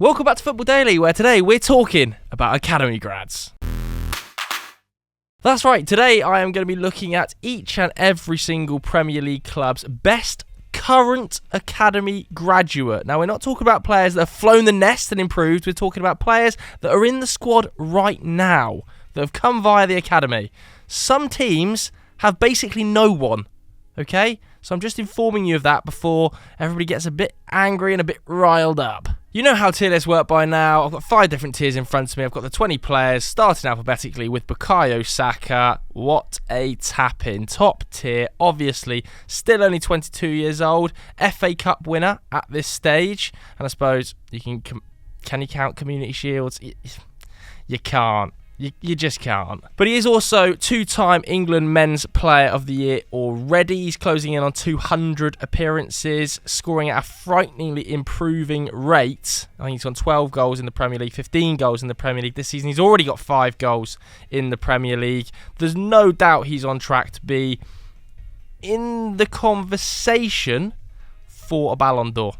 Welcome back to Football Daily, where today we're talking about academy grads. That's right, today I am going to be looking at each and every single Premier League club's best current academy graduate. Now, we're not talking about players that have flown the nest and improved, we're talking about players that are in the squad right now, that have come via the academy. Some teams have basically no one, okay? So I'm just informing you of that before everybody gets a bit angry and a bit riled up. You know how tier lists work by now. I've got 5 different tiers in front of me. I've got the 20 players, starting alphabetically with Bukayo Saka. What a tap-in. Top tier, obviously. Still only 22 years old. FA Cup winner at this stage. And I suppose you can you count Community Shields? You can't. You just can't. But he is also 2-time England Men's Player of the Year already. He's closing in on 200 appearances, scoring at a frighteningly improving rate. I think he's got 12 goals in the Premier League, 15 goals in the Premier League this season. He's already got 5 goals in the Premier League. There's no doubt he's on track to be in the conversation for a Ballon d'Or,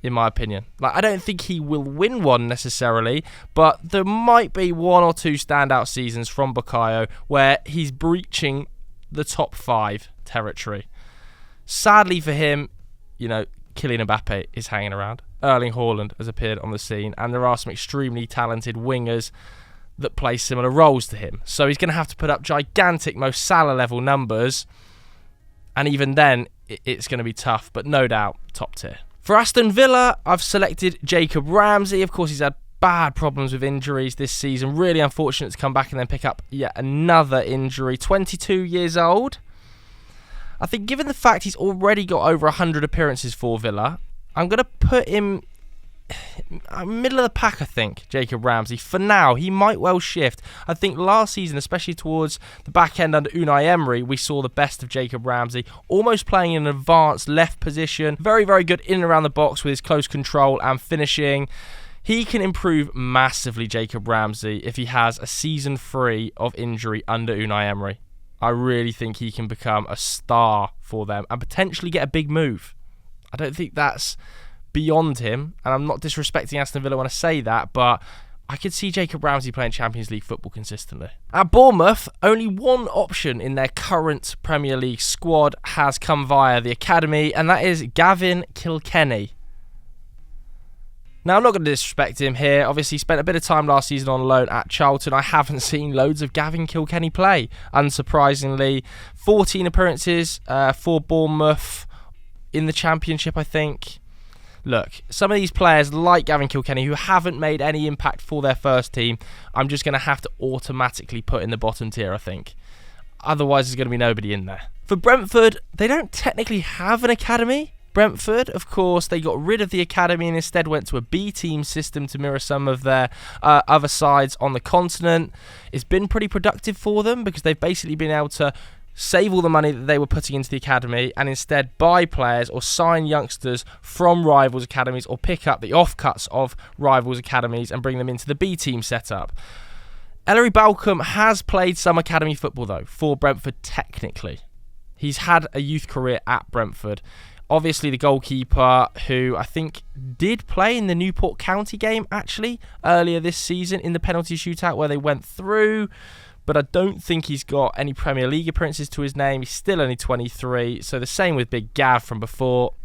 in my opinion. I don't think he will win one necessarily, but there might be 1 or 2 standout seasons from Bukayo where he's breaching the top 5 territory. Sadly for him, Kylian Mbappe is hanging around. Erling Haaland has appeared on the scene, and there are some extremely talented wingers that play similar roles to him. So he's going to have to put up gigantic Mo Salah level numbers, and even then it's going to be tough, but no doubt top tier. For Aston Villa, I've selected Jacob Ramsey. Of course, he's had bad problems with injuries this season. Really unfortunate to come back and then pick up yet another injury. 22 years old. I think given the fact he's already got over 100 appearances for Villa, I'm going to put him middle of the pack, I think, Jacob Ramsey. For now, he might well shift. I think last season, especially towards the back end under Unai Emery, we saw the best of Jacob Ramsey, almost playing in an advanced left position. Very, very good in and around the box with his close control and finishing. He can improve massively, Jacob Ramsey, if he has a season free of injury under Unai Emery. I really think he can become a star for them and potentially get a big move. I don't think that's beyond him, and I'm not disrespecting Aston Villa when I say that, but I could see Jacob Ramsey playing Champions League football consistently. At Bournemouth, only one option in their current Premier League squad has come via the academy, and that is Gavin Kilkenny. Now, I'm not going to disrespect him here. Obviously, he spent a bit of time last season on loan at Charlton. I haven't seen loads of Gavin Kilkenny play, unsurprisingly. 14 appearances for Bournemouth in the Championship, I think. Look, some of these players like Gavin Kilkenny who haven't made any impact for their first team, I'm just going to have to automatically put in the bottom tier, I think. Otherwise, there's going to be nobody in there. For Brentford, they don't technically have an academy. Brentford, of course, they got rid of the academy and instead went to a B-team system to mirror some of their other sides on the continent. It's been pretty productive for them because they've basically been able to save all the money that they were putting into the academy and instead buy players or sign youngsters from rivals academies or pick up the offcuts of rivals academies and bring them into the B-team setup. Ellery Balcombe has played some academy football, though, for Brentford technically. He's had a youth career at Brentford. Obviously, the goalkeeper, who I think did play in the Newport County game, actually, earlier this season in the penalty shootout where they went through. But I don't think he's got any Premier League appearances to his name. He's still only 23, so the same with Big Gav from before.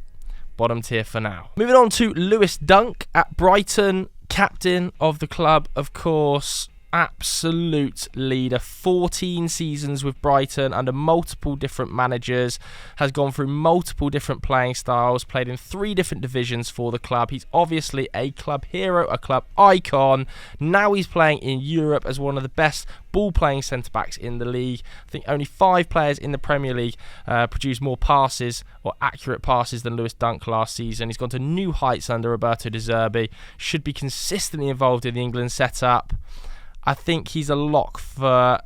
Bottom tier for now. Moving on to Lewis Dunk at Brighton, captain of the club, of course. Absolute leader. 14 seasons with Brighton under multiple different managers, has gone through multiple different playing styles, played in 3 different divisions for the club. He's obviously a club hero, a club icon. Now he's playing in Europe as one of the best ball-playing centre-backs in the league. I think only 5 players in the Premier League produced more passes or accurate passes than Lewis Dunk last season. He's gone to new heights under Roberto De Zerbi. Should be consistently involved in the England setup. I think he's a lock for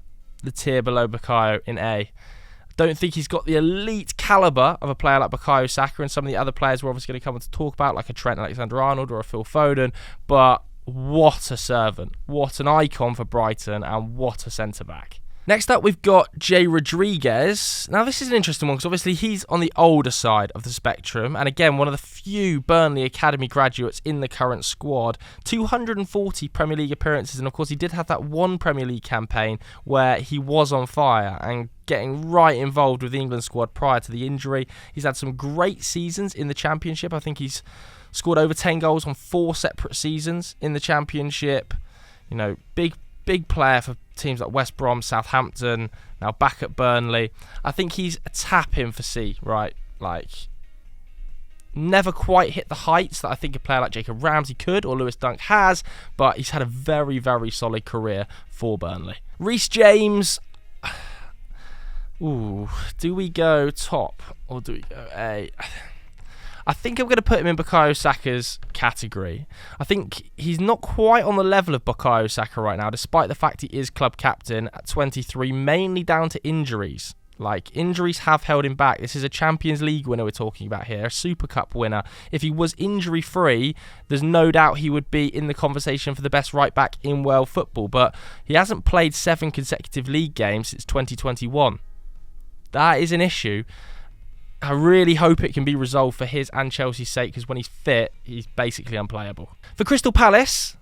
the tier below Bukayo in A. Don't think he's got the elite calibre of a player like Bukayo Saka and some of the other players we're obviously going to come on to talk about, like a Trent Alexander-Arnold or a Phil Foden, but what a servant. What an icon for Brighton and what a centre-back. Next up, we've got Jay Rodriguez. Now, this is an interesting one because obviously he's on the older side of the spectrum. And again, one of the few Burnley Academy graduates in the current squad. 240 Premier League appearances. And of course, he did have that one Premier League campaign where he was on fire and getting right involved with the England squad prior to the injury. He's had some great seasons in the Championship. I think he's scored over 10 goals on 4 separate seasons in the Championship. You know, big player for teams like West Brom, Southampton, now back at Burnley. I think he's a tap-in for C, right? Like, never quite hit the heights that I think a player like Jacob Ramsey could or Lewis Dunk has, but he's had a very, very solid career for Burnley. Reece James. Ooh, do we go top or do we go A? I think I'm going to put him in Bukayo Saka's category. I think he's not quite on the level of Bukayo Saka right now, despite the fact he is club captain at 23, mainly down to injuries. Like, injuries have held him back. This is a Champions League winner we're talking about here, a Super Cup winner. If he was injury-free, there's no doubt he would be in the conversation for the best right-back in world football. But he hasn't played 7 consecutive league games since 2021. That is an issue. I really hope it can be resolved for his and Chelsea's sake, because when he's fit, he's basically unplayable. For Crystal Palace,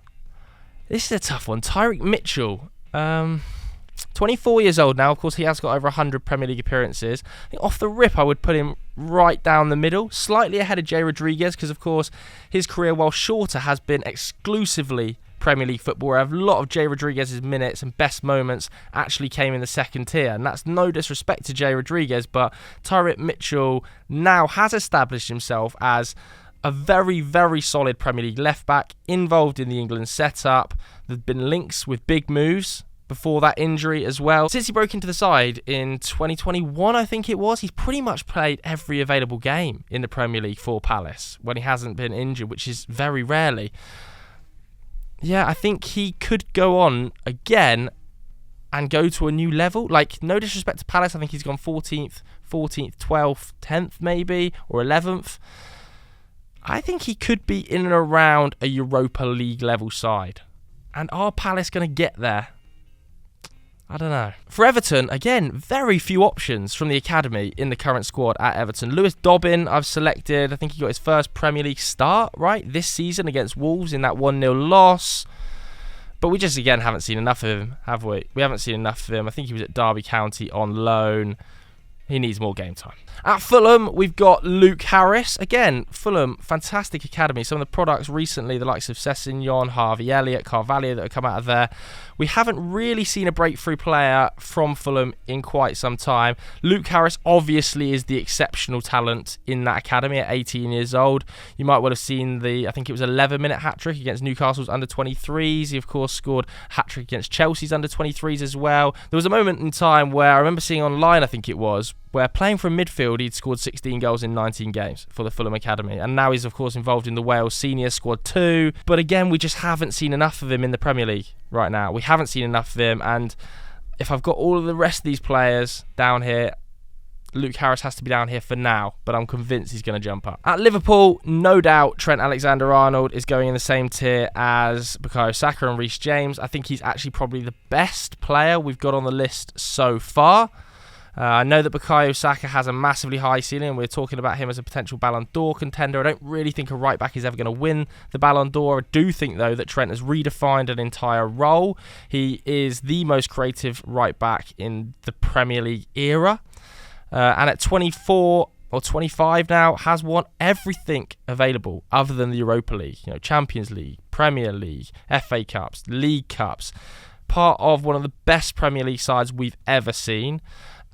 this is a tough one. Tyreek Mitchell, 24 years old now. Of course, he has got over 100 Premier League appearances. I think off the rip, I would put him right down the middle, slightly ahead of Jay Rodriguez, because, of course, his career, while shorter, has been exclusively Premier League football, where a lot of Jay Rodriguez's minutes and best moments actually came in the second tier. And that's no disrespect to Jay Rodriguez, but Tyreek Mitchell now has established himself as a very, very solid Premier League left-back, involved in the England setup. There have been links with big moves before that injury as well. Since he broke into the side in 2021, I think it was, he's pretty much played every available game in the Premier League for Palace when he hasn't been injured, which is very rarely. Yeah, I think he could go on again and go to a new level. Like, no disrespect to Palace, I think he's gone 14th, 12th, 10th maybe, or 11th. I think he could be in and around a Europa League level side. And are Palace going to get there? I don't know. For Everton, again, very few options from the academy in the current squad at Everton. Lewis Dobbin, I've selected. I think he got his first Premier League start, right, this season against Wolves in that 1-0 loss. But we just, again, haven't seen enough of him, have we? We haven't seen enough of him. I think he was at Derby County on loan. He needs more game time. At Fulham, we've got Luke Harris. Again, Fulham, fantastic academy. Some of the products recently, the likes of Sessegnon, Harvey Elliott, Carvalho that have come out of there. We haven't really seen a breakthrough player from Fulham in quite some time. Luke Harris obviously is the exceptional talent in that academy at 18 years old. You might well have seen the, I think it was 11-minute hat-trick against Newcastle's under-23s. He, of course, scored a hat-trick against Chelsea's under-23s as well. There was a moment in time where I remember seeing online, I think it was, where playing from midfield, he'd scored 16 goals in 19 games for the Fulham Academy. And now he's, of course, involved in the Wales senior squad too. But again, we just haven't seen enough of him in the Premier League right now. We haven't seen enough of him. And if I've got all of the rest of these players down here, Luke Harris has to be down here for now, but I'm convinced he's going to jump up. At Liverpool, no doubt Trent Alexander-Arnold is going in the same tier as Bukayo Saka and Reece James. I think he's actually probably the best player we've got on the list so far. I know that Bukayo Saka has a massively high ceiling, and we're talking about him as a potential Ballon d'Or contender. I don't really think a right-back is ever going to win the Ballon d'Or. I do think, though, that Trent has redefined an entire role. He is the most creative right-back in the Premier League era. And at 24 or 25 now, has won everything available other than the Europa League. You know, Champions League, Premier League, FA Cups, League Cups. Part of one of the best Premier League sides we've ever seen.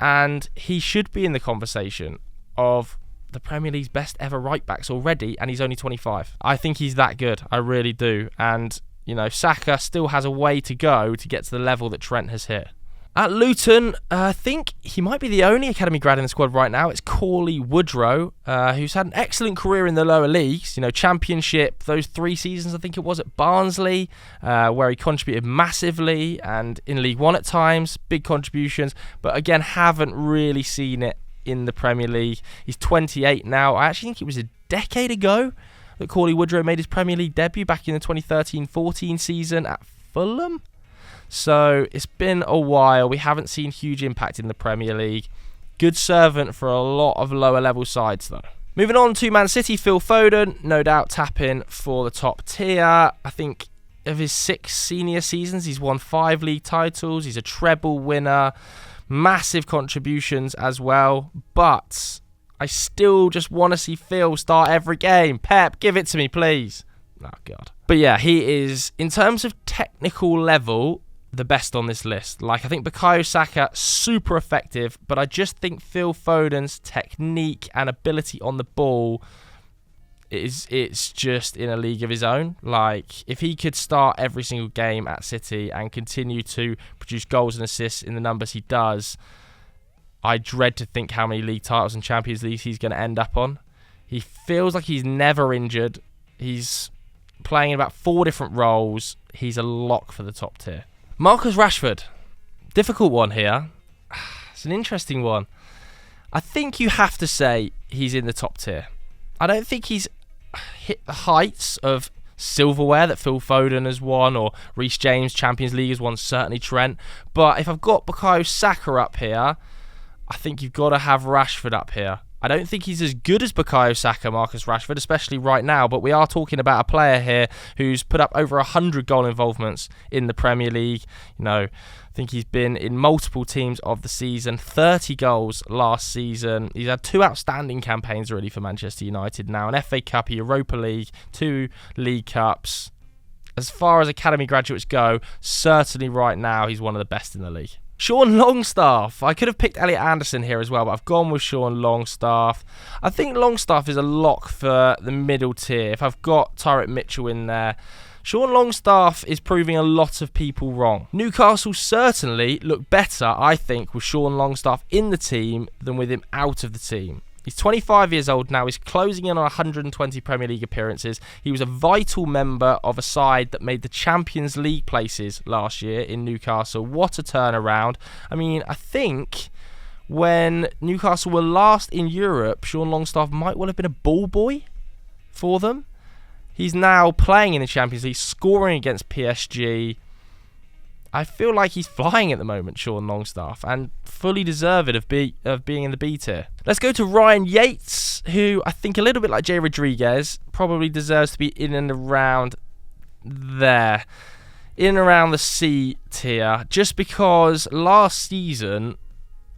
And he should be in the conversation of the Premier League's best ever right-backs already, and he's only 25. I think he's that good. I really do. And, you know, Saka still has a way to go to get to the level that Trent has hit. At Luton, I think he might be the only academy grad in the squad right now. It's Cauley Woodrow, who's had an excellent career in the lower leagues. You know, Championship, those 3 seasons, I think it was, at Barnsley, where he contributed massively, and in League One at times, big contributions. But again, haven't really seen it in the Premier League. He's 28 now. I actually think it was a decade ago that Cauley Woodrow made his Premier League debut back in the 2013-14 season at Fulham. So it's been a while. We haven't seen huge impact in the Premier League. Good servant for a lot of lower level sides though. Moving on to Man City, Phil Foden, no doubt tapping for the top tier. I think of his 6 senior seasons, he's won 5 league titles. He's a treble winner. Massive contributions as well. But I still just want to see Phil start every game. Pep, give it to me, please. Oh, God. But yeah, he is, in terms of technical level, the best on this list. Like, I think Bukayo Saka, super effective, but I just think Phil Foden's technique and ability on the ball it's just in a league of his own. Like, if he could start every single game at City and continue to produce goals and assists in the numbers he does, I dread to think how many league titles and Champions League he's going to end up on. He feels like he's never injured. He's playing in about 4 different roles. He's a lock for the top tier. Marcus Rashford. Difficult one here. It's an interesting one. I think you have to say he's in the top tier. I don't think he's hit the heights of silverware that Phil Foden has won, or Reece James Champions League has won, certainly Trent. But if I've got Bukayo Saka up here, I think you've got to have Rashford up here. I don't think he's as good as Bukayo Saka, Marcus Rashford, especially right now, but we are talking about a player here who's put up over 100 goal involvements in the Premier League. You know, I think he's been in multiple teams of the season, 30 goals last season. He's had 2 outstanding campaigns really for Manchester United now, an FA Cup, a Europa League, 2 League Cups. As far as academy graduates go, certainly right now he's one of the best in the league. Sean Longstaff. I could have picked Elliot Anderson here as well, but I've gone with Sean Longstaff. I think Longstaff is a lock for the middle tier. If I've got Tyrick Mitchell in there, Sean Longstaff is proving a lot of people wrong. Newcastle certainly look better, I think, with Sean Longstaff in the team than with him out of the team. He's 25 years old now. He's closing in on 120 Premier League appearances. He was a vital member of a side that made the Champions League places last year in Newcastle. What a turnaround. I mean, I think when Newcastle were last in Europe, Sean Longstaff might well have been a ball boy for them. He's now playing in the Champions League, scoring against PSG. I feel like he's flying at the moment, Sean Longstaff, and fully deserved of being in the B tier. Let's go to Ryan Yates, who I think a little bit like Jay Rodriguez, probably deserves to be in and around there. In and around the C tier, just because last season,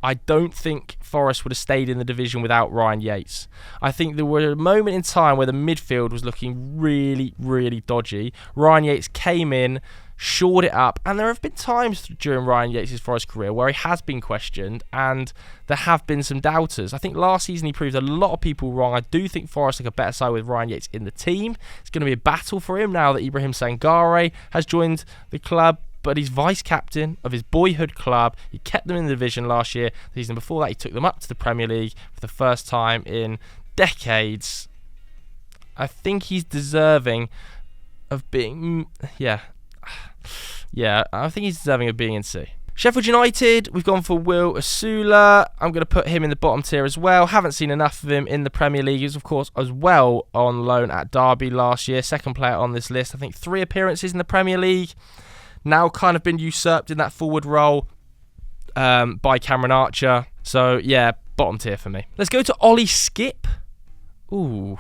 I don't think Forest would have stayed in the division without Ryan Yates. I think there was a moment in time where the midfield was looking really, really dodgy. Ryan Yates came in, shored it up, and there have been times during Ryan Yates' Forest career where he has been questioned and there have been some doubters. I think last season he proved a lot of people wrong. I do think Forest look a better side with Ryan Yates in the team. It's going to be a battle for him now that Ibrahim Sangare has joined the club, but he's vice-captain of his boyhood club. He kept them in the division last year. The season before that, he took them up to the Premier League for the first time in decades. I think he's deserving of being... Yeah, I think he's deserving of being in C. Sheffield United, we've gone for Will Asula. I'm going to put him in the bottom tier as well. Haven't seen enough of him in the Premier League. He was, of course, as well on loan at Derby last year. Second player on this list. I think 3 appearances in the Premier League. Now kind of been usurped in that forward role by Cameron Archer. So, yeah, bottom tier for me. Let's go to Ollie Skip. Ooh.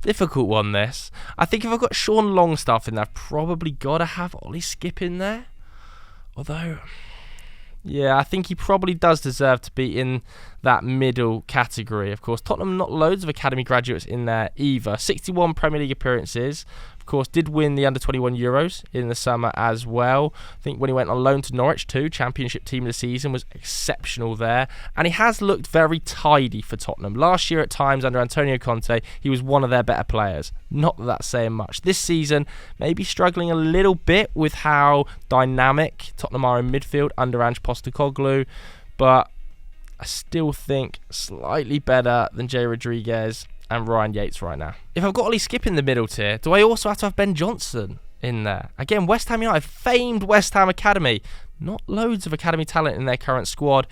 Difficult one, this. I think if I've got Sean Longstaff in there, I've probably got to have Ollie Skip in there. Although, yeah, I think he probably does deserve to be in that middle category. Of course, Tottenham, not loads of academy graduates in there either. 61 Premier League appearances. Of course, did win the Under-21 Euros in the summer as well. I think when he went on loan to Norwich too, Championship team of the season, was exceptional there. And he has looked very tidy for Tottenham. Last year at times under Antonio Conte, he was one of their better players. Not that that's saying much. This season, maybe struggling a little bit with how dynamic Tottenham are in midfield under Ange Postecoglou. But I still think slightly better than Jay Rodriguez and Ryan Yates right now. If I've got Ollie Skip in the middle tier, do I also have to have Ben Johnson in there? Again, West Ham United, famed West Ham Academy. Not loads of academy talent in their current squad.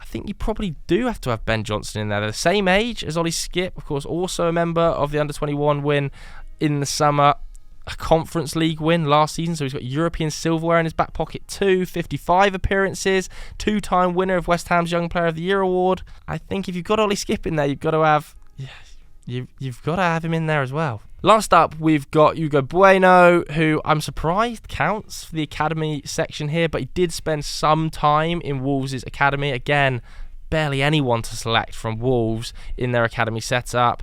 I think you probably do have to have Ben Johnson in there. They're the same age as Ollie Skip, of course, also a member of the Under-21 win in the summer. a Conference League win last season, so he's got European silverware in his back pocket too. 55 appearances, 2-time winner of West Ham's Young Player of the Year award. I think if you've got Ollie Skip in there, you've got to have him in there as well. Last up, we've got Hugo Bueno, who I'm surprised counts for the academy section here, but he did spend some time in Wolves' academy. Again, barely anyone to select from Wolves in their academy setup.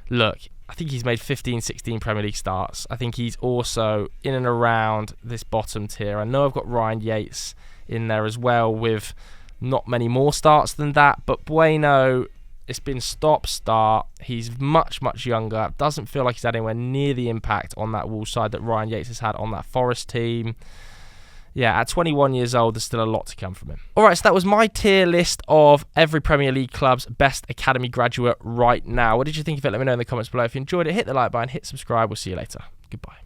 Look, I think he's made 15, 16 Premier League starts. I think he's also in and around this bottom tier. I know I've got Ryan Yates in there as well with not many more starts than that, but Bueno, it's been stop-start. He's much, much younger. Doesn't feel like he's had anywhere near the impact on that Wolves side that Ryan Yates has had on that Forest team. Yeah, at 21 years old, there's still a lot to come from him. All right, so that was my tier list of every Premier League club's best academy graduate right now. What did you think of it? Let me know in the comments below. If you enjoyed it, hit the like button, hit subscribe. We'll see you later. Goodbye.